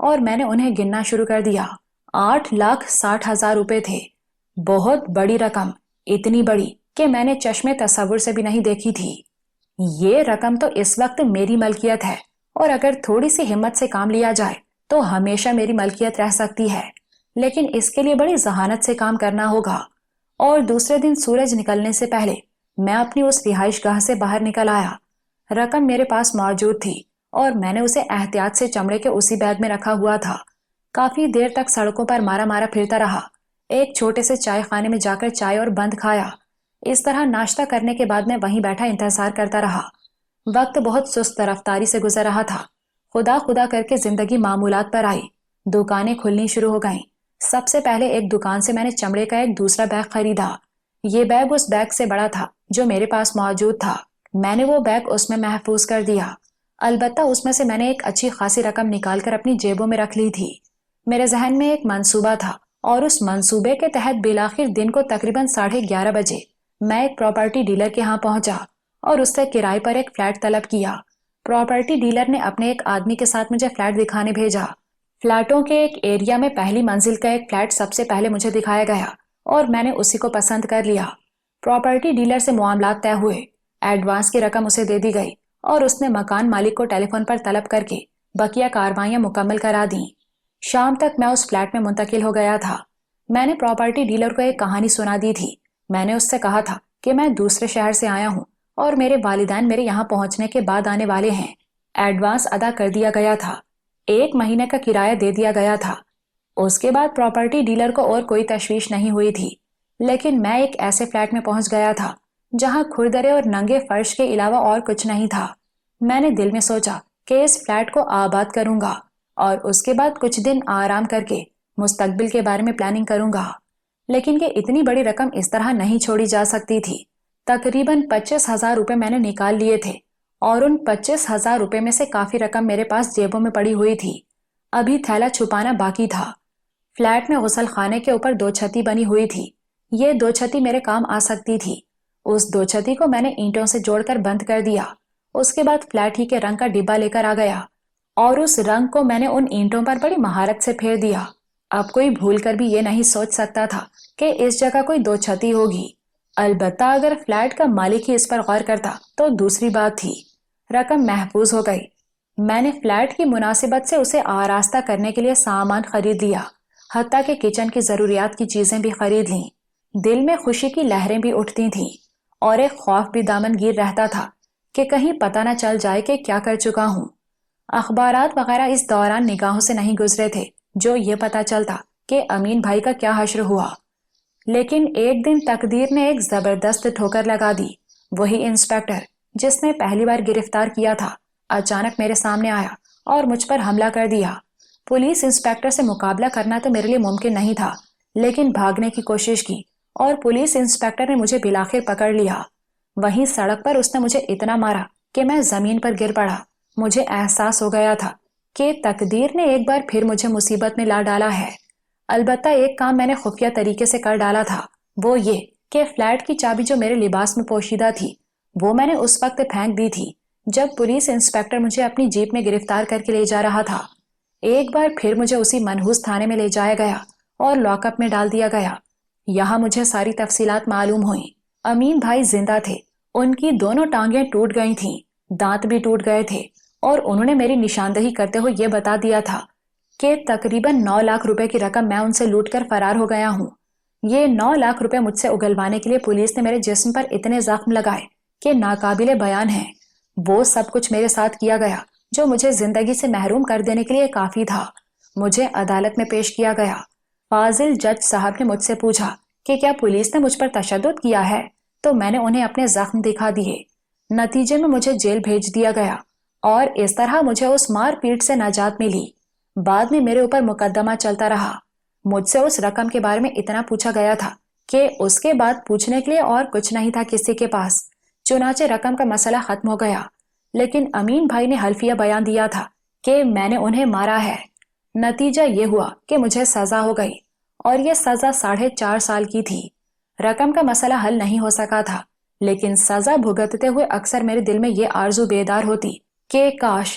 اور میں نے انہیں گننا شروع کر دیا۔ 8,60,000 روپے تھے۔ بہت بڑی رقم، اتنی بڑی کہ میں نے چشمے تصور سے بھی نہیں دیکھی تھی۔ یہ رقم تو اس وقت میری ملکیت ہے، اور اگر تھوڑی سی ہمت سے کام لیا جائے تو ہمیشہ میری ملکیت رہ سکتی ہے، لیکن اس کے لیے بڑی ذہانت سے کام کرنا ہوگا۔ اور دوسرے دن سورج نکلنے سے پہلے میں اپنی اس رہائش گاہ سے باہر نکل آیا۔ رقم میرے پاس موجود تھی اور میں نے اسے احتیاط سے چمڑے کے اسی بیگ میں رکھا ہوا تھا۔ کافی دیر تک سڑکوں پر مارا مارا پھرتا رہا۔ ایک چھوٹے سے چائے خانے میں جا کر چائے اور بند کھایا۔ اس طرح ناشتہ کرنے کے بعد میں وہیں بیٹھا انتظار کرتا رہا۔ وقت بہت سست رفتاری سے گزر رہا تھا۔ خدا خدا کر کے زندگی معمولات پر آئی۔ دکانیں کھلنی شروع ہو گئیں۔ سب سے پہلے ایک دکان سے میں نے چمڑے کا ایک دوسرا بیگ خریدا۔ یہ بیگ اس بیگ سے بڑا تھا جو میرے پاس موجود تھا۔ میں نے وہ بیگ اس میں محفوظ کر دیا۔ البتہ اس میں سے میں نے ایک اچھی خاصی رقم نکال کر اپنی جیبوں میں رکھ لی تھی۔ میرے ذہن میں ایک منصوبہ تھا، اور اس منصوبے کے تحت بالآخر دن کو تقریباً 11:30 بجے میں ایک پراپرٹی ڈیلر کے ہاں پہنچا اور اس سے کرائے پر ایک فلیٹ طلب کیا۔ پراپرٹی ڈیلر نے اپنے ایک آدمی کے ساتھ مجھے فلیٹ دکھانے بھیجا۔ فلیٹوں کے ایک ایریا میں پہلی منزل کا ایک فلیٹ سب سے پہلے مجھے دکھایا گیا اور میں نے اسی کو پسند کر لیا۔ پراپرٹی ڈیلر سے معاملات طے ہوئے، ایڈوانس کی رقم اسے دے دی گئی اور اس نے مکان مالک کو ٹیلی فون پر طلب کر کے بقیہ کاروائیاں مکمل کرا دیں۔ شام تک میں اس فلیٹ میں منتقل ہو گیا تھا۔ میں نے پراپرٹی ڈیلر کو ایک کہانی سنا دی تھی۔ میں نے اس سے کہا تھا کہ میں دوسرے شہر سے آیا ہوں اور میرے والدین میرے یہاں پہنچنے کے بعد آنے والے ہیں۔ ایڈوانس ادا کر دیا گیا تھا، 1 مہینے کا کرایہ دے دیا گیا تھا۔ اس کے بعد پراپرٹی ڈیلر کو اور کوئی تشویش نہیں ہوئی تھی، لیکن میں ایک ایسے فلیٹ میں پہنچ گیا تھا جہاں کھردرے اور ننگے فرش کے علاوہ اور کچھ نہیں تھا۔ میں نے دل میں سوچا کہ اس فلیٹ کو آباد کروں گا اور اس کے بعد کچھ دن آرام کر کے مستقبل کے بارے میں پلاننگ کروں گا، لیکن یہ اتنی بڑی رقم اس طرح نہیں چھوڑی جا سکتی تھی۔ تقریباً 25,000 روپے میں نے نکال لیے تھے اور ان 25,000 روپے میں سے کافی رقم میرے پاس جیبوں میں پڑی ہوئی تھی۔ ابھی تھیلا چھپانا باقی تھا۔ فلیٹ میں غسل خانے کے اوپر 2 چھتی بنی ہوئی تھی۔ یہ 2 چھتی میرے کام آ سکتی تھی۔ اس 2 چھتی کو میں نے اینٹوں سے جوڑ کر بند کر دیا۔ اس کے بعد فلیٹ ہی کے رنگ کا ڈبہ لے کر آ گیا اور اس رنگ کو میں نے ان اینٹوں پر بڑی مہارت سے پھیر دیا۔ اب کوئی بھول کر بھی یہ نہیں سوچ سکتا تھا کہ اس جگہ کوئی 2 چھتی ہوگی۔ البتہ اگر فلیٹ کا مالک ہی اس پر غور کرتا تو دوسری بات تھی۔ رقم محفوظ ہو گئی۔ میں نے فلیٹ کی مناسبت سے اسے آراستہ کرنے کے لیے سامان خرید لیا، حتیٰ کہ کچن کی ضروریات کی چیزیں بھی خرید لیں۔ دل میں خوشی کی لہریں بھی اٹھتی تھیں اور ایک خوف بھی دامن گیر رہتا تھا کہ کہیں پتہ نہ چل جائے کہ کیا کر چکا ہوں۔ اخبارات وغیرہ اس دوران نگاہوں سے نہیں گزرے تھے جو یہ پتہ چلتا کہ امین بھائی کا کیا حشر ہوا۔ لیکن ایک دن تقدیر نے ایک زبردست ٹھوکر لگا دی۔ وہی انسپیکٹر جس نے پہلی بار گرفتار کیا تھا اچانک میرے سامنے آیا اور مجھ پر حملہ کر دیا۔ پولیس انسپیکٹر سے مقابلہ کرنا تو میرے لیے ممکن نہیں تھا، لیکن بھاگنے کی کوشش کی اور پولیس انسپیکٹر نے مجھے بالآخر پکڑ لیا۔ وہیں سڑک پر اس نے مجھے اتنا مارا کہ میں زمین پر گر پڑا۔ مجھے احساس ہو گیا تھا کہ تقدیر نے ایک بار پھر مجھے مصیبت میں لا ڈالا ہے۔ البتہ ایک کام میں نے خفیہ طریقے سے کر ڈالا تھا، وہ یہ کہ فلیٹ کی چابی جو میرے لباس میں پوشیدہ تھی وہ میں نے اس وقت پھینک دی تھی جب پولیس انسپیکٹر مجھے اپنی جیپ میں گرفتار کر کے لے جا رہا تھا۔ ایک بار پھر مجھے اسی منحوس تھانے میں لے جایا گیا اور لاک اپ میں ڈال دیا گیا۔ یہاں مجھے ساری تفصیلات معلوم ہوئیں۔ امین بھائی زندہ تھے، ان کی دونوں ٹانگیں ٹوٹ گئی تھیں، دانت بھی ٹوٹ گئے تھے، اور انہوں نے میری نشاندہی کرتے ہوئے یہ بتا دیا تھا کہ تقریباً 9 لاکھ روپے کی رقم میں ان سے لوٹ کر فرار ہو گیا ہوں۔ یہ 9 لاکھ روپے مجھ سے اگلوانے کے لیے پولیس نے میرے جسم پر اتنے زخم لگائے کہ ناقابل بیان ہیں۔ وہ سب کچھ میرے ساتھ کیا گیا جو مجھے زندگی سے محروم کر دینے کے لیے کافی تھا۔ مجھے عدالت میں پیش کیا گیا۔ فاضل جج صاحب نے مجھ سے پوچھا کہ کیا پولیس نے مجھ پر تشدد کیا ہے، تو میں نے انہیں اپنے زخم دکھا دیے۔ نتیجے میں مجھے جیل بھیج دیا گیا اور اس طرح مجھے اس مار پیٹ سے نجات ملی۔ بعد میں میرے اوپر مقدمہ چلتا رہا۔ مجھ سے اس رقم کے بارے میں اتنا پوچھا گیا تھا کہ اس کے بعد پوچھنے کے لیے اور کچھ نہیں تھا کسی کے پاس۔ چنانچہ رقم کا مسئلہ ختم ہو گیا، لیکن امین بھائی نے حلفیہ بیان دیا تھا کہ میں نے انہیں مارا ہے۔ نتیجہ یہ ہوا کہ مجھے سزا ہو گئی اور یہ سزا 4.5 سال کی تھی۔ رقم کا مسئلہ حل نہیں ہو سکا تھا، لیکن سزا بھگتتے ہوئے اکثر میرے دل میں یہ آرزو بیدار ہوتی کہ کاش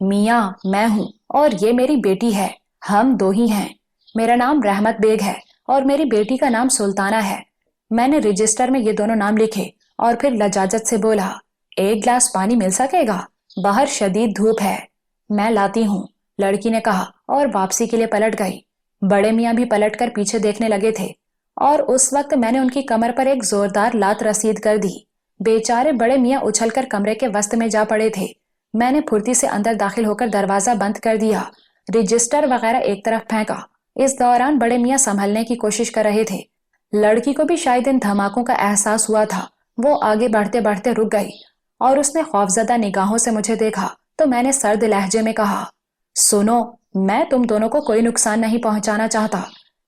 میاں میں ہوں اور یہ میری بیٹی ہے، ہم دو ہی ہیں۔ میرا نام رحمت بیگ ہے اور میری بیٹی کا نام سلطانہ ہے۔ میں نے رجسٹر میں یہ دونوں نام لکھے اور پھر لجاجت سے بولا، ایک گلاس پانی مل سکے گا؟ باہر شدید دھوپ ہے۔ میں لاتی ہوں، لڑکی نے کہا اور واپسی کے لیے پلٹ گئی۔ بڑے میاں بھی پلٹ کر پیچھے دیکھنے لگے تھے اور اس وقت میں نے ان کی کمر پر ایک زوردار لات رسید کر دی۔ بیچارے بڑے میاں اچھل کر کمرے کے وسط میں جا پڑے تھے۔ میں نے پھرتی سے اندر داخل ہو کر دروازہ بند کر دیا، رجسٹر وغیرہ ایک طرف پھینکا۔ اس دوران بڑے میاں سنبھلنے کی کوشش کر رہے تھے۔ لڑکی کو بھی شاید ان دھماکوں کا احساس ہوا تھا۔ وہ آگے بڑھتے بڑھتے رک گئی اور اس نے خوفزدہ نگاہوں سے مجھے دیکھا تو میں نے سرد لہجے میں کہا، سنو، میں تم دونوں کو کوئی نقصان نہیں پہنچانا چاہتا،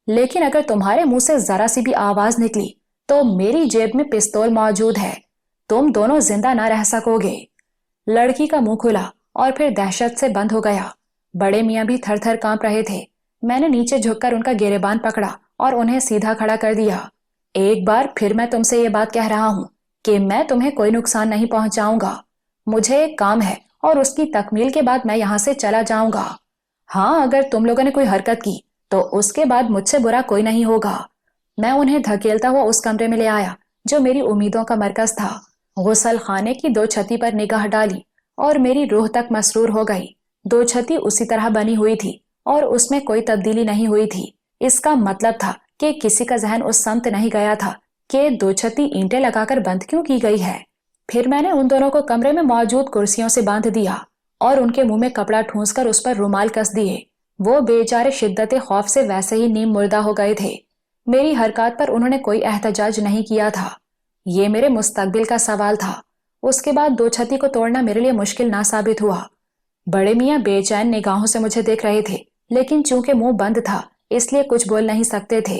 لیکن اگر تمہارے منہ سے ذرا سی بھی آواز نکلی تو میری جیب میں پستول موجود ہے، تم دونوں زندہ نہ رہ سکو گے۔ لڑکی کا منہ کھلا اور پھر دہشت سے بند ہو گیا۔ بڑے میاں بھی تھر تھر کانپ رہے تھے۔ میں نے نیچے جھک کر ان کا گریبان پکڑا اور انہیں سیدھا کھڑا کر دیا۔ ایک بار پھر میں تم سے یہ بات کہہ رہا ہوں کہ میں تمہیں کوئی نقصان نہیں پہنچاؤں گا۔ مجھے ایک کام ہے اور اس کی تکمیل کے بعد میں یہاں سے چلا جاؤں گا۔ ہاں، اگر تم لوگوں نے کوئی حرکت کی تو اس کے بعد مجھ سے برا کوئی نہیں ہوگا۔ میں انہیں دھکیلتا ہوا اس کمرے میں لے آیا جو میری امیدوں کا مرکز تھا۔ غسل خانے کی دو چھتی پر نگاہ ڈالی اور میری روح تک مسرور ہو گئی۔ دو چھتی اسی طرح بنی ہوئی تھی اور اس میں کوئی تبدیلی نہیں ہوئی تھی۔ اس کا مطلب تھا کہ کسی کا ذہن اس سمت نہیں گیا تھا کہ دو چھتی اینٹیں لگا کر بند کیوں کی گئی ہے۔ پھر میں نے ان دونوں کو کمرے میں موجود کرسیوں سے باندھ دیا اور ان کے منہ میں کپڑا ٹھونس کر اس پر رومال کس دیے۔ وہ بیچارے شدت خوف سے ویسے ہی نیم مردہ ہو گئے تھے۔ میری حرکات پر انہوں نے کوئی احتجاج نہیں کیا تھا۔ یہ میرے مستقبل کا سوال تھا۔ اس کے بعد دو چھتی کو توڑنا میرے لیے مشکل نہ ثابت ہوا۔ بڑے میاں بے چین نگاہوں سے مجھے دیکھ رہے تھے، لیکن چونکہ منہ بند تھا اس لیے کچھ بول نہیں سکتے تھے۔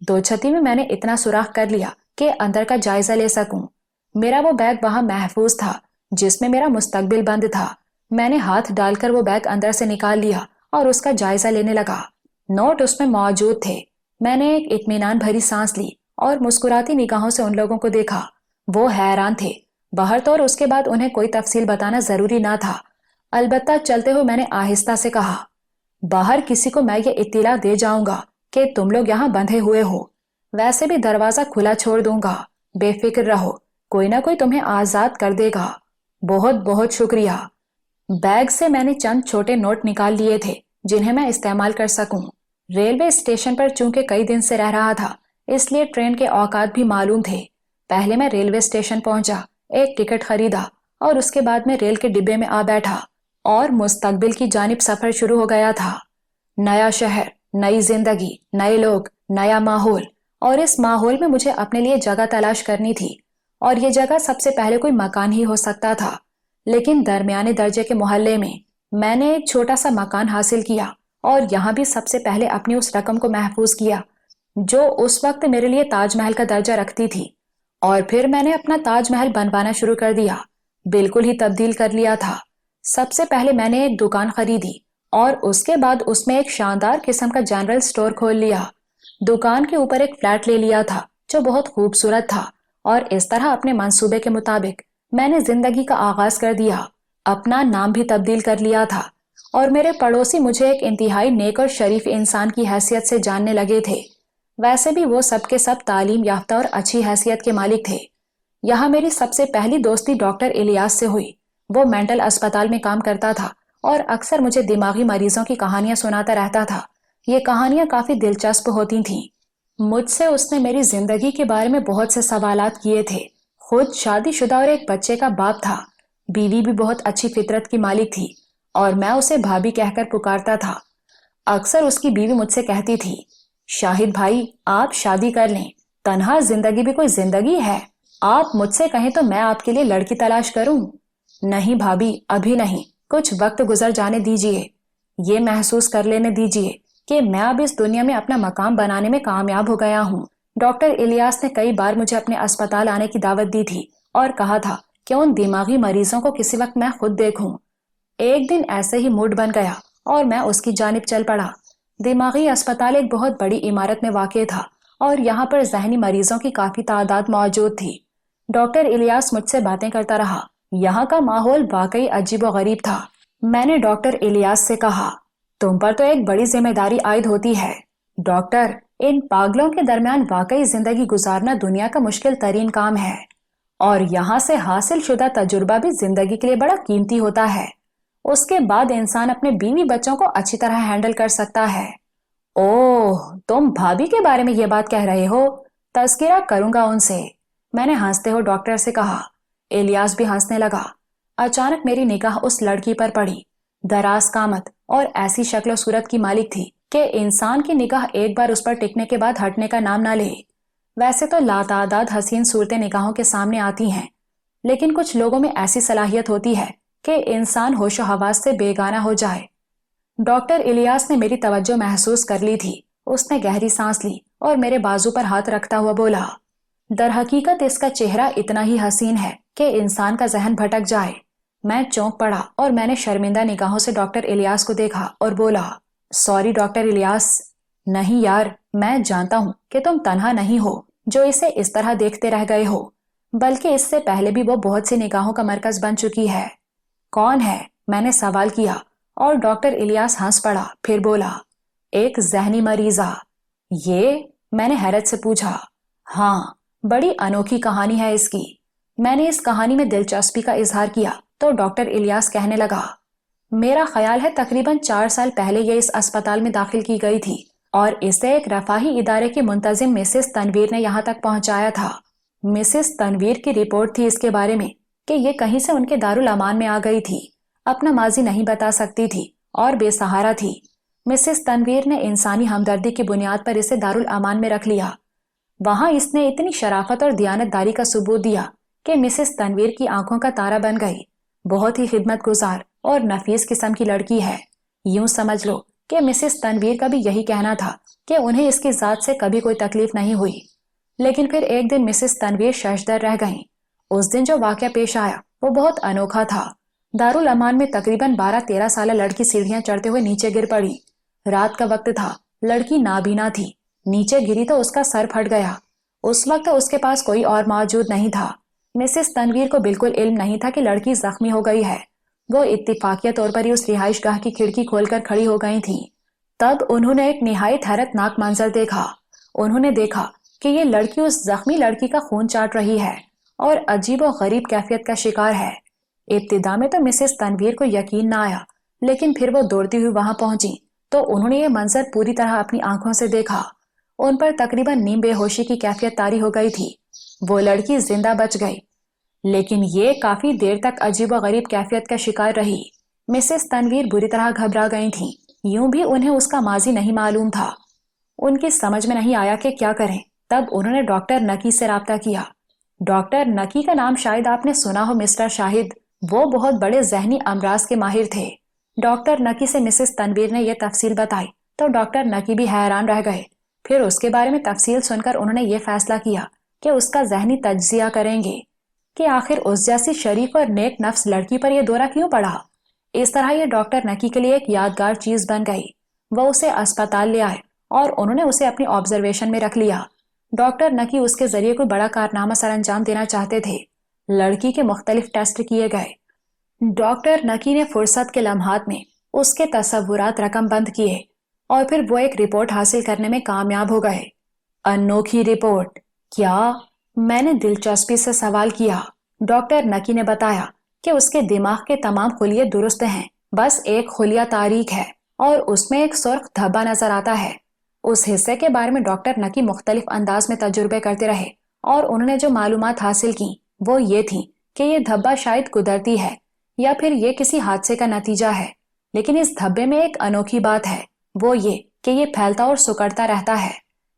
دو چھتی میں نے اتنا سوراخ کر لیا کہ اندر کا جائزہ لے سکوں۔ میرا وہ بیگ وہاں محفوظ تھا جس میں میرا مستقبل بند تھا۔ میں نے ہاتھ ڈال کر وہ بیگ اندر سے نکال لیا اور اس کا جائزہ لینے لگا۔ نوٹ اس میں موجود تھے۔ میں نے ایک اطمینان بھری سانس لی اور مسکراتی نگاہوں سے ان لوگوں کو دیکھا۔ وہ حیران تھے۔ باہر تو اور اس کے بعد انہیں کوئی تفصیل بتانا ضروری نہ تھا۔ البتہ چلتے ہوئے میں نے آہستہ سے کہا، باہر کسی کو میں یہ اطلاع دے جاؤں گا کہ تم لوگ یہاں بندھے ہوئے ہو۔ ویسے بھی دروازہ کھلا چھوڑ دوں گا، بے فکر رہو، کوئی نہ کوئی تمہیں آزاد کر دے گا۔ بہت بہت شکریہ۔ بیگ سے میں نے چند چھوٹے نوٹ نکال لیے تھے جنہیں میں استعمال کر سکوں۔ ریلوے اسٹیشن پر چونکہ کئی دن سے رہ رہا تھا اس لیے ٹرین کے اوقات بھی معلوم تھے۔ پہلے میں ریلوے اسٹیشن پہنچا، ایک ٹکٹ خریدا اور اس کے بعد میں ریل کے ڈبے میں آ بیٹھا اور مستقبل کی جانب سفر شروع ہو گیا تھا۔ نیا شہر، نئی زندگی، نئے لوگ، نیا ماحول، اور اس ماحول میں مجھے اپنے لیے جگہ تلاش کرنی تھی، اور یہ جگہ سب سے پہلے کوئی مکان ہی ہو سکتا تھا۔ لیکن درمیانے درجے کے محلے میں نے ایک چھوٹا سا مکان حاصل کیا اور یہاں بھی سب سے پہلے اپنی اس رقم کو محفوظ کیا جو اس وقت میرے لیے تاج محل کا درجہ رکھتی تھی، اور پھر میں نے اپنا تاج محل بنوانا شروع کر دیا، بالکل ہی تبدیل کر لیا تھا۔ سب سے پہلے میں نے ایک دکان خریدی اور اس کے بعد اس میں ایک شاندار قسم کا جنرل سٹور کھول لیا۔ دکان کے اوپر ایک فلیٹ لے لیا تھا جو بہت خوبصورت تھا، اور اس طرح اپنے منصوبے کے مطابق میں نے زندگی کا آغاز کر دیا۔ اپنا نام بھی تبدیل کر لیا تھا اور میرے پڑوسی مجھے ایک انتہائی نیک اور شریف انسان کی حیثیت سے جاننے لگے تھے۔ ویسے بھی وہ سب کے سب تعلیم یافتہ اور اچھی حیثیت کے مالک تھے۔ یہاں میری سب سے پہلی دوستی ڈاکٹر الیاس سے ہوئی۔ وہ مینٹل اسپتال میں کام کرتا تھا اور اکثر مجھے دماغی مریضوں کی کہانیاں سناتا رہتا تھا۔ یہ کہانیاں کافی دلچسپ ہوتی تھیں۔ مجھ سے اس نے میری زندگی کے بارے میں بہت سے سوالات کیے تھے۔ خود شادی شدہ اور ایک بچے کا باپ تھا۔ بیوی بھی بہت اچھی فطرت کی مالک تھی اور میں اسے بھابھی کہہ کر پکارتا تھا۔ اکثر اس کی بیوی مجھ سے کہتی تھی، شاہد بھائی آپ شادی کر لیں، تنہا زندگی بھی کوئی زندگی ہے، آپ مجھ سے کہیں تو میں آپ کے لیے لڑکی تلاش کروں۔ نہیں بھابھی، ابھی نہیں، کچھ وقت گزر جانے دیجئے، یہ محسوس کر لینے دیجئے کہ میں اب اس دنیا میں اپنا مقام بنانے میں کامیاب ہو گیا ہوں۔ ڈاکٹر الیاس نے کئی بار مجھے اپنے اسپتال آنے کی دعوت دی تھی اور کہا تھا کہ ان دماغی مریضوں کو کسی وقت میں خود دیکھوں۔ ایک دن ایسے ہی موڈ بن گیا اور میں اس کی جانب چل پڑا۔ دماغی اسپتال ایک بہت بڑی عمارت میں واقع تھا اور یہاں پر ذہنی مریضوں کی کافی تعداد موجود تھی۔ ڈاکٹر الیاس مجھ سے باتیں کرتا رہا۔ یہاں کا ماحول واقعی عجیب و غریب تھا۔ میں نے ڈاکٹر الیاس سے کہا، تم پر تو ایک بڑی ذمہ داری عائد ہوتی ہے ڈاکٹر، ان پاگلوں کے درمیان واقعی زندگی گزارنا دنیا کا مشکل ترین کام ہے، اور یہاں سے حاصل شدہ تجربہ بھی زندگی کے لیے بڑا قیمتی ہوتا ہے۔ اس کے بعد انسان اپنے بیوی بچوں کو اچھی طرح ہینڈل کر سکتا ہے۔ اوہ، تم بھابھی کے بارے میں یہ بات کہہ رہے ہو؟ تذکرہ کروں گا ان سے، میں نے ہنستے ہوئے ڈاکٹر سے کہا۔ الیاس بھی ہنسنے لگا۔ اچانک میری نگاہ اس لڑکی پر پڑی۔ دراز قامت اور ایسی شکل و صورت کی مالک تھی کہ انسان کی نگاہ ایک بار اس پر ٹکنے کے بعد ہٹنے کا نام نہ لے۔ ویسے تو لاتعداد حسین صورتیں نگاہوں کے سامنے آتی ہیں، لیکن کچھ لوگوں میں ایسی صلاحیت ہوتی ہے کہ انسان ہوش و حواس سے بیگانہ ہو جائے۔ ڈاکٹر الیاس نے میری توجہ محسوس کر لی تھی۔ اس نے گہری سانس لی اور میرے بازو پر ہاتھ رکھتا ہوا بولا، در حقیقت اس کا چہرہ اتنا ہی حسین ہے کہ انسان کا ذہن بھٹک جائے۔ میں چونک پڑا اور میں نے شرمندہ نگاہوں سے ڈاکٹر الیاس کو دیکھا اور بولا، سوری ڈاکٹر الیاس۔ نہیں یار، میں جانتا ہوں کہ تم تنہا نہیں ہو جو اسے اس طرح دیکھتے رہ گئے ہو، بلکہ اس سے پہلے بھی وہ بہت سی نگاہوں کا مرکز بن چکی ہے۔ کون ہے؟ میں نے سوال کیا اور ڈاکٹر الیاس ہنس پڑا، پھر بولا، ایک ذہنی مریضہ۔ یہ؟ میں نے حیرت سے پوچھا۔ ہاں، بڑی انوکھی کہانی ہے اس کی۔ میں نے اس کہانی میں دلچسپی کا اظہار کیا تو ڈاکٹر الیاس کہنے لگا، میرا خیال ہے تقریباً 4 سال پہلے یہ اس اسپتال میں داخل کی گئی تھی اور اسے ایک رفاہی ادارے کی منتظم مسز تنویر نے یہاں تک پہنچایا تھا۔ مسز تنویر کی رپورٹ تھی اس کے بارے میں کہ یہ کہیں سے ان کے دارالامان میں آ گئی تھی، اپنا ماضی نہیں بتا سکتی تھی اور بے سہارا تھی۔ مسز تنویر نے انسانی ہمدردی کی بنیاد پر اسے دارالامان میں رکھ لیا۔ وہاں اس نے اتنی شرافت اور دیانتداری کا ثبوت دیا کہ مسز تنویر کی آنکھوں کا تارا بن گئی۔ بہت ہی خدمت گزار اور نفیس قسم کی لڑکی ہے۔ یوں سمجھ لو کہ مسز تنویر کا بھی یہی کہنا تھا کہ انہیں اس کی ذات سے کبھی کوئی تکلیف نہیں ہوئی۔ لیکن پھر ایک دن مسز تنویر ششدر رہ گئیں۔ اس دن جو واقعہ پیش آیا وہ بہت انوکھا تھا۔ دارالامان میں تقریباً 12-13 سالہ لڑکی سیڑھیاں چڑھتے ہوئے نیچے گر پڑی۔ رات کا وقت تھا، لڑکی نابینا تھی، نیچے گری تو اس کا سر پھٹ گیا۔ اس وقت اس کے پاس کوئی اور موجود نہیں تھا۔ مسز تنویر کو بالکل علم نہیں تھا کہ لڑکی زخمی ہو گئی ہے۔ وہ اتفاقیہ طور پر ہی اس رہائش گاہ کی کھڑکی کھول کر کھڑی ہو گئی تھی۔ تب انہوں نے ایک نہایت حیرت ناک منظر دیکھا۔ انہوں نے دیکھا کہ یہ لڑکی اس زخمی لڑکی کا خون چاٹ رہی ہے اور عجیب و غریب کیفیت کا شکار ہے۔ ابتدا میں تو مسز تنویر کو یقین نہ آیا، لیکن پھر وہ دوڑتی ہوئی وہاں پہنچی تو انہوں نے یہ منظر پوری طرح اپنی آنکھوں سے دیکھا۔ ان پر تقریباً نیم بے ہوشی کی کیفیت طاری ہو گئی تھی۔ وہ لڑکی زندہ بچ گئی، لیکن یہ کافی دیر تک عجیب و غریب کیفیت کا شکار رہی۔ مسز تنویر بری طرح گھبرا گئی تھیں۔ یوں بھی انہیں اس کا ماضی نہیں معلوم تھا۔ ان کی سمجھ میں نہیں آیا کہ کیا کریں۔ تب انہوں نے ڈاکٹر نکی سے رابطہ کیا۔ ڈاکٹر نکی کا نام شاید آپ نے سنا ہو مسٹر شاہد، وہ بہت بڑے ذہنی امراض کے ماہر تھے۔ ڈاکٹر نکی سے مسز تنویر نے یہ تفصیل بتائی تو ڈاکٹر نکی بھی حیران رہ گئے۔ پھر اس کے بارے میں تفصیل سن کر انہوں نے یہ فیصلہ کیا کہ اس کا ذہنی تجزیہ کریں گے کہ آخر اس جیسی شریف اور نیک نفس لڑکی پر یہ دورہ کیوں پڑا۔ اس طرح یہ ڈاکٹر نکی کے لیے ایک یادگار چیز بن گئی۔ وہ اسے اسپتال لے آئے اور انہوں نے اسے اپنی آبزرویشن میں رکھ لیا۔ ڈاکٹر نکی اس کے ذریعے کوئی بڑا کارنامہ سر انجام دینا چاہتے تھے۔ لڑکی کے مختلف ٹیسٹ کیے گئے۔ ڈاکٹر نکی نے فرصت کے لمحات میں اس کے تصورات رقم بند کیے اور پھر وہ ایک رپورٹ حاصل کرنے میں کامیاب ہو گئے۔ انوکھی رپورٹ؟ کیا؟ میں نے دلچسپی سے سوال کیا۔ ڈاکٹر نکی نے بتایا کہ اس کے دماغ کے تمام خلیے درست ہیں، بس ایک خلیہ تاریک ہے اور اس میں ایک سرخ دھبا نظر آتا ہے۔ اس حصے کے بارے میں ڈاکٹر نکی مختلف انداز میں تجربے کرتے رہے اور انہوں نے جو معلومات حاصل کی وہ یہ تھی کہ یہ دھبا شاید قدرتی ہے یا پھر یہ کسی حادثے کا نتیجہ ہے، لیکن اس دھبے میں ایک انوکھی بات ہے، وہ یہ کہ یہ پھیلتا اور سکڑتا رہتا ہے۔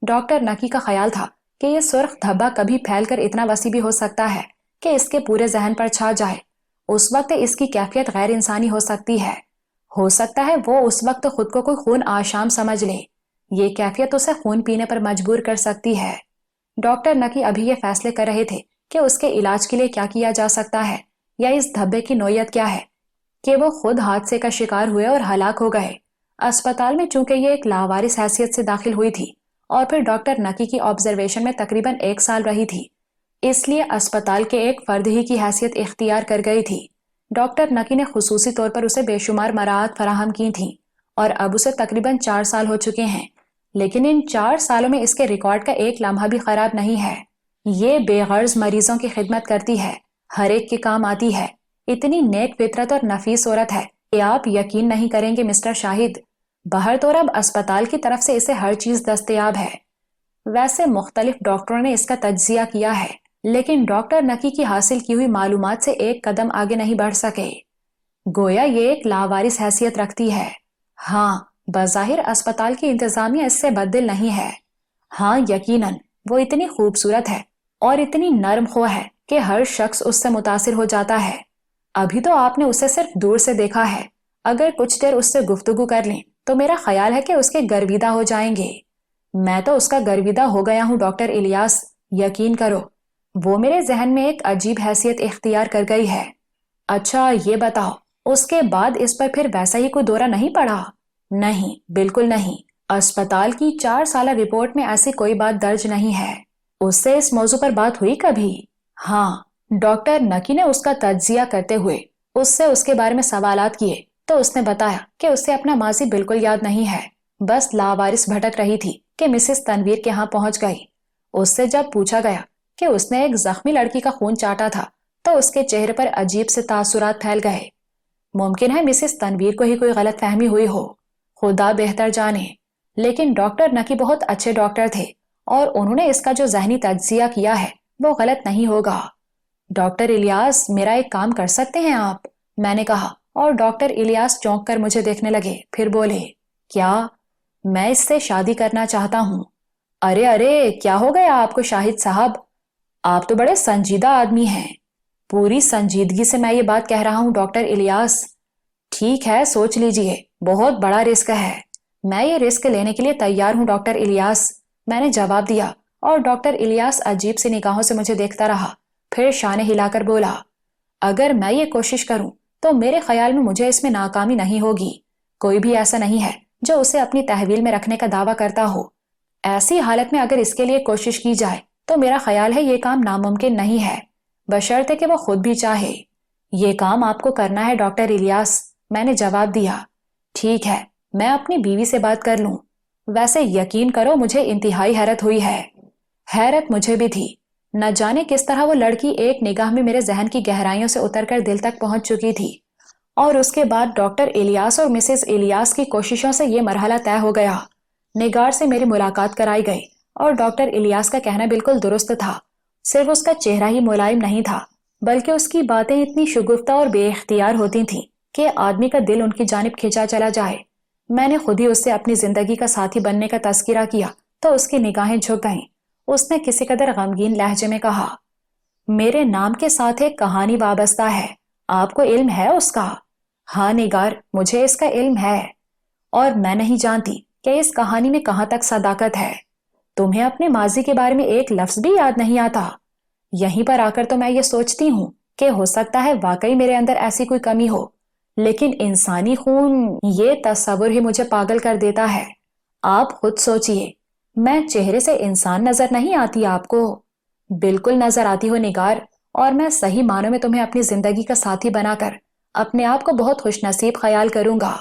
ڈاکٹر نکی کا خیال تھا کہ یہ سرخ دھبا کبھی پھیل کر اتنا وسیع بھی ہو سکتا ہے کہ اس کے پورے ذہن پر چھا جائے۔ اس وقت اس کی کیفیت غیر انسانی ہو سکتی ہے۔ ہو سکتا ہے وہ اس وقت خود کو کوئی خون آشام سمجھ لے۔ یہ کیفیت اسے خون پینے پر مجبور کر سکتی ہے۔ ڈاکٹر نکی ابھی یہ فیصلے کر رہے تھے کہ اس کے علاج کے لیے کیا کیا جا سکتا ہے یا اس دھبے کی نوعیت کیا ہے کہ وہ خود حادثے کا شکار ہوئے اور ہلاک ہو گئے۔ اسپتال میں چونکہ یہ ایک لاوارث حیثیت سے داخل ہوئی تھی اور پھر ڈاکٹر نکی کی آبزرویشن میں تقریباً 1 سال رہی تھی، اس لیے اسپتال کے ایک فرد ہی کی حیثیت اختیار کر گئی تھی۔ ڈاکٹر نکی نے خصوصی طور پر اسے بے شمار مراعات فراہم کی تھیں اور اب اسے تقریباً 4 سال ہو چکے ہیں، لیکن ان 4 سالوں میں اس کے ریکارڈ کا ایک لمحہ بھی خراب نہیں ہے۔ یہ بے غرض مریضوں کی خدمت کرتی ہے، ہر ایک کے کام آتی ہے، اتنی نیک فطرت اور نفیس عورت ہے کہ آپ یقین نہیں کریں گے مسٹر شاہد، باہر تو اب اسپتال کی طرف سے اسے ہر چیز دستیاب ہے۔ ویسے مختلف ڈاکٹروں نے اس کا تجزیہ کیا ہے، لیکن ڈاکٹر نکی کی حاصل کی ہوئی معلومات سے ایک قدم آگے نہیں بڑھ سکے۔ گویا یہ ایک لاوارث حیثیت رکھتی ہے۔ ہاں، بظاہر اسپتال کی انتظامیہ اس سے بددل نہیں ہے۔ ہاں یقیناً وہ اتنی خوبصورت ہے اور اتنی نرم خو ہے کہ ہر شخص اس سے متاثر ہو جاتا ہے۔ ابھی تو آپ نے اسے صرف دور سے دیکھا ہے، اگر کچھ دیر اس سے گفتگو کر لیں تو میرا خیال ہے کہ اس کے گرویدہ ہو جائیں گے۔ میں تو اس کا گرویدہ ہو گیا ہوں ڈاکٹر الیاس، یقین کرو، وہ میرے ذہن میں ایک عجیب حیثیت اختیار کر گئی ہے۔ اچھا یہ بتاؤ، اس کے بعد اس پر پھر ویسا ہی کوئی دورہ نہیں پڑا؟ نہیں، بالکل نہیں، اسپتال کی 4 سالہ رپورٹ میں ایسی کوئی بات درج نہیں ہے۔ اس سے اس موضوع پر بات ہوئی کبھی؟ ہاں، ڈاکٹر نکی نے اس کا تجزیہ کرتے ہوئے اس سے اس کے بارے میں سوالات کیے تو اس نے بتایا کہ اسے اپنا ماضی بالکل یاد نہیں ہے، بس لاوارث بھٹک رہی تھی کہ مسز تنویر کے ہاں پہنچ گئی۔ اس سے جب پوچھا گیا کہ اس نے ایک زخمی لڑکی کا خون چاٹا تھا تو اس کے چہرے پر عجیب سے تاثرات پھیل گئے۔ ممکن ہے مسز تنویر کو ہی کوئی غلط فہمی ہوئی ہو، خدا بہتر جانے، لیکن ڈاکٹر نکی بہت اچھے ڈاکٹر تھے اور انہوں نے اس کا جو ذہنی تجزیہ کیا ہے وہ غلط نہیں ہوگا۔ ڈاکٹر الیاس، میرا ایک کام کر سکتے ہیں آپ؟ میں نے کہا اور ڈاکٹر الیاس چونک کر مجھے دیکھنے لگے، پھر بولے، کیا؟ میں اس سے شادی کرنا چاہتا ہوں۔ ارے ارے، کیا ہو گیا آپ کو شاہد صاحب؟ آپ تو بڑے سنجیدہ آدمی ہیں۔ پوری سنجیدگی سے میں یہ بات کہہ رہا ہوں ڈاکٹر الیاس۔ ٹھیک ہے، سوچ لیجئے، بہت بڑا رسک ہے۔ میں یہ رسک لینے کے لیے تیار ہوں ڈاکٹر الیاس، میں نے جواب دیا اور ڈاکٹر الیاس عجیب سی نگاہوں سے مجھے دیکھتا رہا، پھر شانے ہلا کر بولا، اگر میں یہ کوشش کروں تو میرے خیال میں مجھے اس میں ناکامی نہیں ہوگی۔ کوئی بھی ایسا نہیں ہے جو اسے اپنی تحویل میں رکھنے کا دعویٰ کرتا ہو۔ ایسی حالت میں اگر اس کے لیے کوشش کی جائے تو میرا خیال ہے یہ کام ناممکن نہیں ہے، بشرطے کہ وہ خود بھی چاہے۔ یہ کام آپ کو کرنا ہے ڈاکٹر الیاس، میں نے جواب دیا۔ ٹھیک ہے، میں اپنی بیوی سے بات کر لوں۔ ویسے یقین کرو مجھے انتہائی حیرت ہوئی ہے۔ حیرت مجھے بھی تھی، نہ جانے کس طرح وہ لڑکی ایک نگاہ میں میرے ذہن کی گہرائیوں سے اتر کر دل تک پہنچ چکی تھی، اور اس کے بعد ڈاکٹر الیاس اور مسز الیاس کی کوششوں سے یہ مرحلہ طے ہو گیا۔ نگار سے میری ملاقات کرائی گئی اور ڈاکٹر الیاس کا کہنا بالکل درست تھا، صرف اس کا چہرہ ہی ملائم نہیں تھا بلکہ اس کی باتیں اتنی شگفتہ اور بے اختیار ہوتی تھیں کہ آدمی کا دل ان کی جانب کھینچا چلا جائے۔ میں نے خود ہی اس سے اپنی زندگی کا ساتھی بننے کا تذکرہ کیا تو اس کی نگاہیں جھک گئیں۔ اس نے کسی قدر غمگین لہجے میں کہا، میرے نام کے ساتھ ایک کہانی وابستہ ہے، آپ کو علم ہے اس کا؟ ہاں نگار، مجھے اس کا علم ہے، اور میں نہیں جانتی کہ اس کہانی میں کہاں تک صداقت ہے۔ تمہیں اپنے ماضی کے بارے میں ایک لفظ بھی یاد نہیں آتا؟ یہیں پر آ کر تو میں یہ سوچتی ہوں کہ ہو سکتا ہے واقعی میرے اندر ایسی کوئی کمی ہو، لیکن انسانی خون، یہ تصور ہی مجھے پاگل کر دیتا ہے۔ آپ خود سوچئے، میں چہرے سے انسان نظر نہیں آتی آپ کو؟ بالکل نظر آتی ہو نگار، اور میں صحیح معنوں میں تمہیں اپنی زندگی کا ساتھی بنا کر اپنے آپ کو بہت خوش نصیب خیال کروں گا۔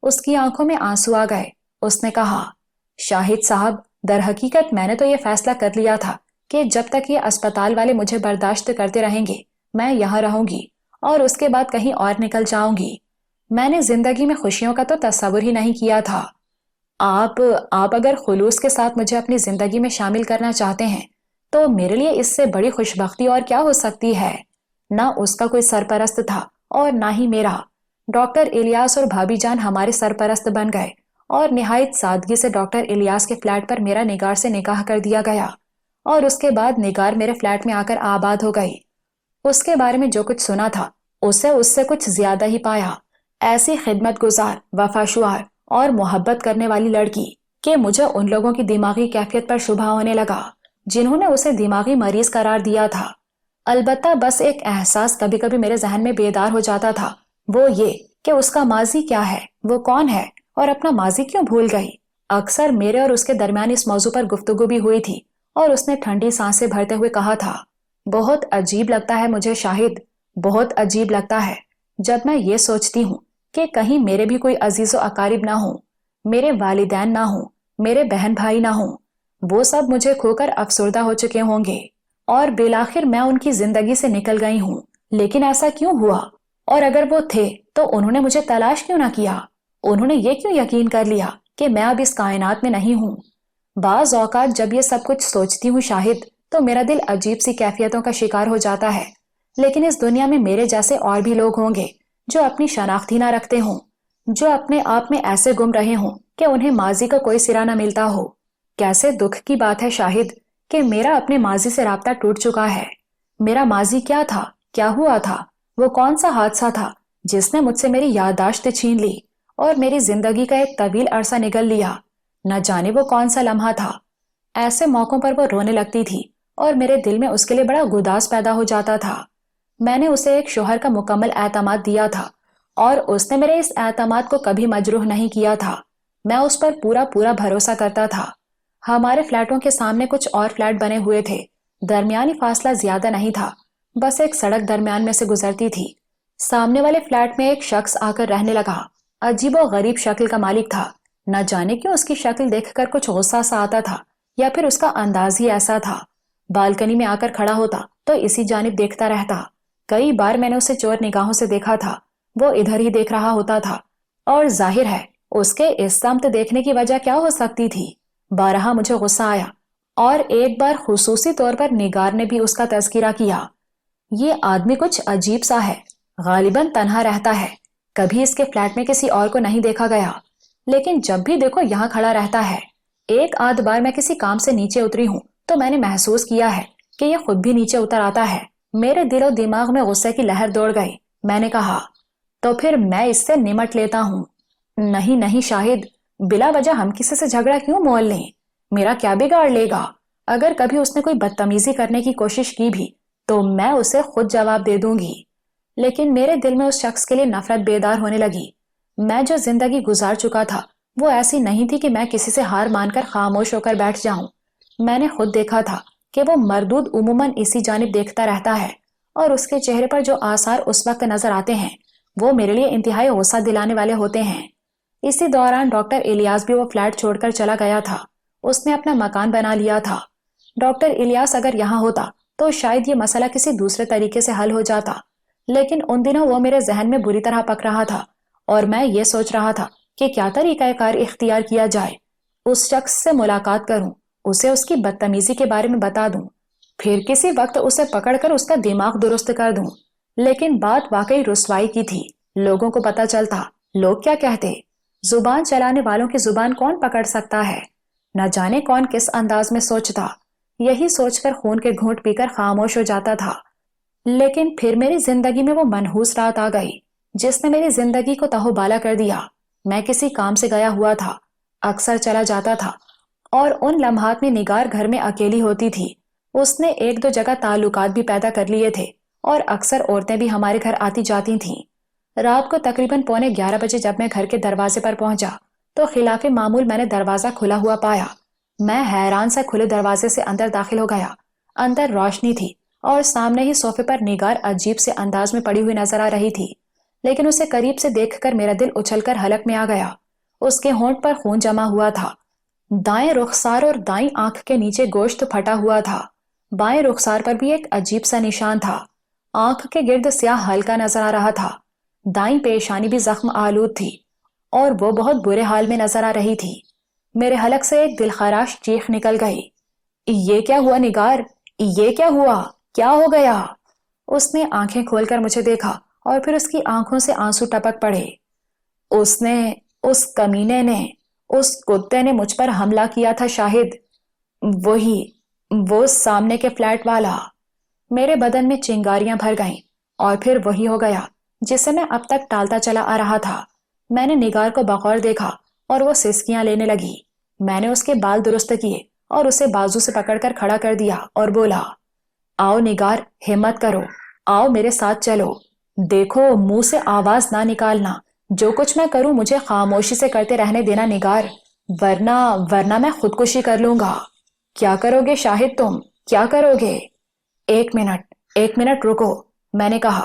اس کی آنکھوں میں آنسو آ گئے۔ اس نے کہا، شاہد صاحب، در حقیقت میں نے تو یہ فیصلہ کر لیا تھا کہ جب تک یہ اسپتال والے مجھے برداشت کرتے رہیں گے میں یہاں رہوں گی اور اس کے بعد کہیں اور نکل جاؤں گی۔ میں نے زندگی میں خوشیوں کا تو تصور ہی نہیں کیا تھا۔ آپ اگر خلوص کے ساتھ مجھے اپنی زندگی میں شامل کرنا چاہتے ہیں تو میرے لیے اس سے بڑی خوش بختی اور کیا ہو سکتی ہے۔ نہ اس کا کوئی سرپرست تھا اور نہ ہی میرا۔ ڈاکٹر الیاس اور بھابی جان ہمارے سرپرست بن گئے اور نہایت سادگی سے ڈاکٹر الیاس کے فلیٹ پر میرا نگار سے نکاح کر دیا گیا، اور اس کے بعد نگار میرے فلیٹ میں آ کر آباد ہو گئی۔ اس کے بارے میں جو کچھ سنا تھا اسے اس سے کچھ زیادہ ہی پایا۔ ایسی خدمت گزار، وفاشوار اور محبت کرنے والی لڑکی کہ مجھے ان لوگوں کی دماغی کیفیت پر شبہ ہونے لگا جنہوں نے اسے دماغی مریض قرار دیا تھا۔ البتہ بس ایک احساس کبھی کبھی میرے ذہن میں بیدار ہو جاتا تھا، وہ یہ کہ اس کا ماضی کیا ہے، وہ کون ہے اور اپنا ماضی کیوں بھول گئی۔ اکثر میرے اور اس کے درمیان اس موضوع پر گفتگو بھی ہوئی تھی اور اس نے ٹھنڈی سانسیں بھرتے ہوئے کہا تھا، بہت عجیب لگتا ہے مجھے شاہد، بہت عجیب لگتا ہے جب میں یہ سوچتی ہوں کہ کہیں میرے بھی کوئی عزیز و اقارب نہ ہوں، میرے والدین نہ ہوں، میرے بہن بھائی نہ ہوں، وہ سب مجھے کھو کر افسردہ ہو چکے ہوں گے اور بالآخر میں ان کی زندگی سے نکل گئی ہوں۔ لیکن ایسا کیوں ہوا؟ اور اگر وہ تھے تو انہوں نے مجھے تلاش کیوں نہ کیا؟ انہوں نے یہ کیوں یقین کر لیا کہ میں اب اس کائنات میں نہیں ہوں؟ بعض اوقات جب یہ سب کچھ سوچتی ہوں شاہد، تو میرا دل عجیب سی کیفیتوں کا شکار ہو جاتا ہے۔ لیکن اس دنیا میں میرے جیسے اور بھی لوگ ہوں گے جو اپنی شناخت ہی نہ رکھتے ہوں، جو اپنے آپ میں ایسے گم رہے ہوں کہ انہیں ماضی کا کوئی سرا نہ ملتا ہو۔ کیسے دکھ کی بات ہے شاہد کہ میرا اپنے ماضی سے رابطہ ٹوٹ چکا ہے۔ میرا ماضی کیا تھا؟ کیا ہوا تھا؟ وہ کون سا حادثہ تھا جس نے مجھ سے میری یادداشت چھین لی اور میری زندگی کا ایک طویل عرصہ نگل لیا؟ نہ جانے وہ کون سا لمحہ تھا۔ ایسے موقعوں پر وہ رونے لگتی تھی اور میرے دل میں اس کے لیے بڑا گداز پیدا ہو جاتا تھا۔ میں نے اسے ایک شوہر کا مکمل اعتماد دیا تھا اور اس نے میرے اس اعتماد کو کبھی مجروح نہیں کیا تھا۔ میں اس پر پورا بھروسہ کرتا تھا۔ ہمارے فلیٹوں کے سامنے کچھ اور فلیٹ بنے ہوئے تھے۔ درمیانی فاصلہ زیادہ نہیں تھا، بس ایک سڑک درمیان میں سے گزرتی تھی۔ سامنے والے فلیٹ میں ایک شخص آ کر رہنے لگا۔ عجیب و غریب شکل کا مالک تھا۔ نہ جانے کیوں اس کی شکل دیکھ کر کچھ غصہ سا آتا تھا یا پھر اس کا انداز ہی ایسا تھا۔ بالکنی میں آ کر کھڑا ہوتا تو اسی جانب دیکھتا رہتا۔ کئی بار میں نے اسے چور نگاہوں سے دیکھا تھا۔ وہ ادھر ہی دیکھ رہا ہوتا تھا اور ظاہر ہے اس کے اس سمت دیکھنے کی وجہ کیا ہو سکتی تھی؟ بارہا مجھے غصہ آیا اور ایک بار خصوصی طور پر نگار نے بھی اس کا تذکرہ کیا۔ یہ آدمی کچھ عجیب سا ہے، غالباً تنہا رہتا ہے، کبھی اس کے فلیٹ میں کسی اور کو نہیں دیکھا گیا، لیکن جب بھی دیکھو یہاں کھڑا رہتا ہے۔ ایک آدھ بار میں کسی کام سے نیچے اتری ہوں تو میں نے محسوس کیا ہے کہ یہ خود بھی نیچے اتر آتا ہے۔ میرے دل و دماغ میں غصے کی لہر دوڑ گئی۔ میں نے کہا، تو پھر میں اس سے نمٹ لیتا ہوں۔ نہیں شاہد، بلا وجہ ہم کسی سے جھگڑا کیوں مول لیں؟ میرا کیا بگاڑ لے گا؟ اگر کبھی اس نے کوئی بدتمیزی کرنے کی کوشش کی بھی تو میں اسے خود جواب دے دوں گی۔ لیکن میرے دل میں اس شخص کے لیے نفرت بیدار ہونے لگی۔ میں جو زندگی گزار چکا تھا وہ ایسی نہیں تھی کہ میں کسی سے ہار مان کر خاموش ہو کر بیٹھ جاؤں۔ میں نے خود دیکھا تھا کہ وہ مردود عموماً اسی جانب دیکھتا رہتا ہے اور اس کے چہرے پر جو آثار اس وقت نظر آتے ہیں وہ میرے لیے انتہائی غصہ دلانے والے ہوتے ہیں۔ اسی دوران ڈاکٹر الیاس بھی وہ فلیٹ چھوڑ کر چلا گیا تھا۔ اس نے اپنا مکان بنا لیا تھا۔ ڈاکٹر الیاس اگر یہاں ہوتا تو شاید یہ مسئلہ کسی دوسرے طریقے سے حل ہو جاتا، لیکن ان دنوں وہ میرے ذہن میں بری طرح پک رہا تھا اور میں یہ سوچ رہا تھا کہ کیا طریقہ کار اختیار کیا جائے۔ اس شخص سے ملاقات کروں، اسے اس کی بدتمیزی کے بارے میں بتا دوں، پھر کسی وقت اسے پکڑ کر اس کا دماغ درست کر دوں۔ لیکن بات واقعی رسوائی کی تھی۔ لوگوں کو پتہ چلتا، لوگ کیا کہتے؟ زبان چلانے والوں کی زبان کون پکڑ سکتا ہے؟ نہ جانے کون کس انداز میں سوچتا۔ یہی سوچ کر خون کے گھونٹ پی کر خاموش ہو جاتا تھا۔ لیکن پھر میری زندگی میں وہ منحوس رات آ گئی جس نے میری زندگی کو تہوبالا کر دیا۔ میں کسی کام سے گیا ہوا تھا، اکثر چلا جاتا تھا اور ان لمحات میں نگار گھر میں اکیلی ہوتی تھی۔ اس نے ایک دو جگہ تعلقات بھی پیدا کر لیے تھے اور اکثر عورتیں بھی ہمارے گھر آتی جاتی تھیں۔ رات کو تقریباً 11:15 بجے جب میں گھر کے دروازے پر پہنچا تو خلاف معمول میں نے دروازہ کھلا ہوا پایا۔ میں حیران سے کھلے دروازے سے اندر داخل ہو گیا۔ اندر روشنی تھی اور سامنے ہی صوفے پر نگار عجیب سے انداز میں پڑی ہوئی نظر آ رہی تھی، لیکن اسے قریب سے دیکھ کر میرا دل اچھل کر حلق میں آ گیا۔ اس کے ہونٹ پر خون جمع ہوا تھا، دائیں رخسار اور دائیں آنکھ کے نیچے گوشت پھٹا ہوا تھا، بائیں رخسار پر بھی ایک عجیب سا نشان تھا، آنکھ کے گرد سیاہ ہلکا نظر آ رہا تھا، دائیں پیشانی بھی زخم آلود تھی اور وہ بہت برے حال میں نظر آ رہی تھی۔ میرے حلق سے ایک دلخراش چیخ نکل گئی۔ یہ کیا ہوا نگار؟ یہ کیا ہوا؟ کیا ہو گیا؟ اس نے آنکھیں کھول کر مجھے دیکھا اور پھر اس کی آنکھوں سے آنسو ٹپک پڑے۔ اس کمینے نے، اس کتے نے مجھ پر حملہ کیا تھا شاہد۔ وہ سامنے کے فلیٹ والا۔ میرے بدن میں چنگاریاں بھر گئیں اور پھر وہی ہو گیا جسے میں اب تک ٹالتا چلا آ رہا تھا۔ میں نے نگار کو بغور دیکھا اور وہ سسکیاں لینے لگی۔ میں نے اس کے بال درست کیے اور اسے بازو سے پکڑ کر کھڑا کر دیا اور بولا، آؤ نگار، ہمت کرو، آؤ میرے ساتھ چلو۔ دیکھو منہ سے آواز نہ نکالنا، جو کچھ میں کروں مجھے خاموشی سے کرتے رہنے دینا نگار، ورنہ میں خودکشی کر لوں گا۔ کیا کرو گے شاہد؟ تم کیا کرو گے؟ ایک منٹ رکو، میں نے کہا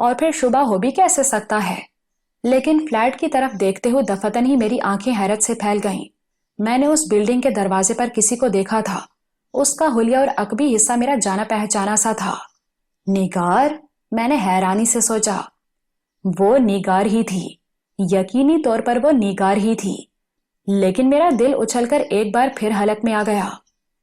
اور پھر شبہ ہو بھی کیسے سکتا ہے؟ لیکن فلیٹ کی طرف دیکھتے ہوئے دفتن ہی میری آنکھیں حیرت سے پھیل گئیں۔ میں نے اس بلڈنگ کے دروازے پر کسی کو دیکھا تھا۔ اس کا حلیہ اور عقبی حصہ میرا جانا پہچانا سا تھا۔ نگار؟ میں نے حیرانی سے سوچا۔ وہ نگار ہی تھی، یقینی طور پر وہ نگار ہی تھی۔ لیکن میرا دل اچھل کر ایک بار پھر حلق میں آ گیا۔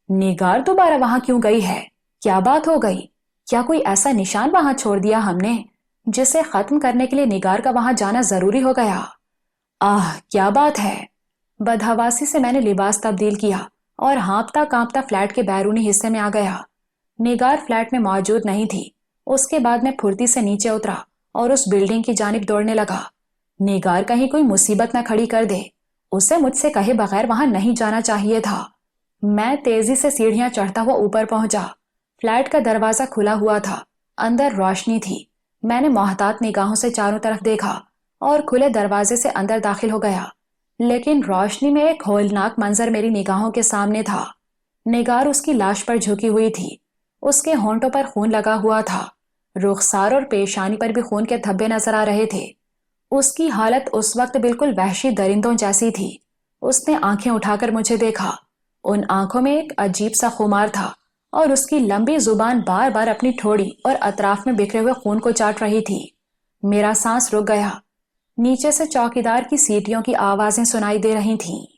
نگار دوبارہ وہاں کیوں گئی ہے؟ کیا بات ہو گئی؟ کیا کوئی ایسا نشان وہاں چھوڑ دیا ہم نے جسے ختم کرنے کے لیے نگار کا وہاں جانا ضروری ہو گیا؟ کیا بات ہے؟ بدحواسی سے میں نے لباس تبدیل کیا اور ہانپتا کانپتا فلیٹ کے بیرونی حصے میں آ گیا۔ نگار فلیٹ میں موجود نہیں تھی۔ اس کے بعد میں پھرتی سے نیچے اترا اور اس بلڈنگ کی جانب دوڑنے لگا۔ نگار کہیں کوئی مصیبت نہ کھڑی کر دے، اسے مجھ سے کہے بغیر وہاں نہیں جانا چاہیے تھا۔ میں تیزی سے سیڑھیاں چڑھتا ہوا اوپر پہنچا۔ فلیٹ کا دروازہ کھلا ہوا تھا، اندر روشنی تھی۔ میں نے محتاط نگاہوں سے چاروں طرف دیکھا اور کھلے دروازے سے اندر داخل ہو گیا، لیکن روشنی میں ایک ہولناک منظر میری نگاہوں کے سامنے تھا۔ نگار اس کی لاش پر جھکی ہوئی تھی، اس کے ہونٹوں پر خون لگا ہوا تھا، رخسار اور پیشانی پر بھی خون کے دھبے نظر آ رہے تھے۔ اس کی حالت اس وقت بالکل وحشی درندوں جیسی تھی۔ اس نے آنکھیں اٹھا کر مجھے دیکھا۔ ان آنکھوں میں ایک عجیب سا خمار تھا اور اس کی لمبی زبان بار بار اپنی ٹھوڑی اور اطراف میں بکھرے ہوئے خون کو چاٹ رہی تھی۔ میرا سانس رک گیا۔ نیچے سے چوکیدار کی سیٹیوں کی آوازیں سنائی دے رہی تھیں۔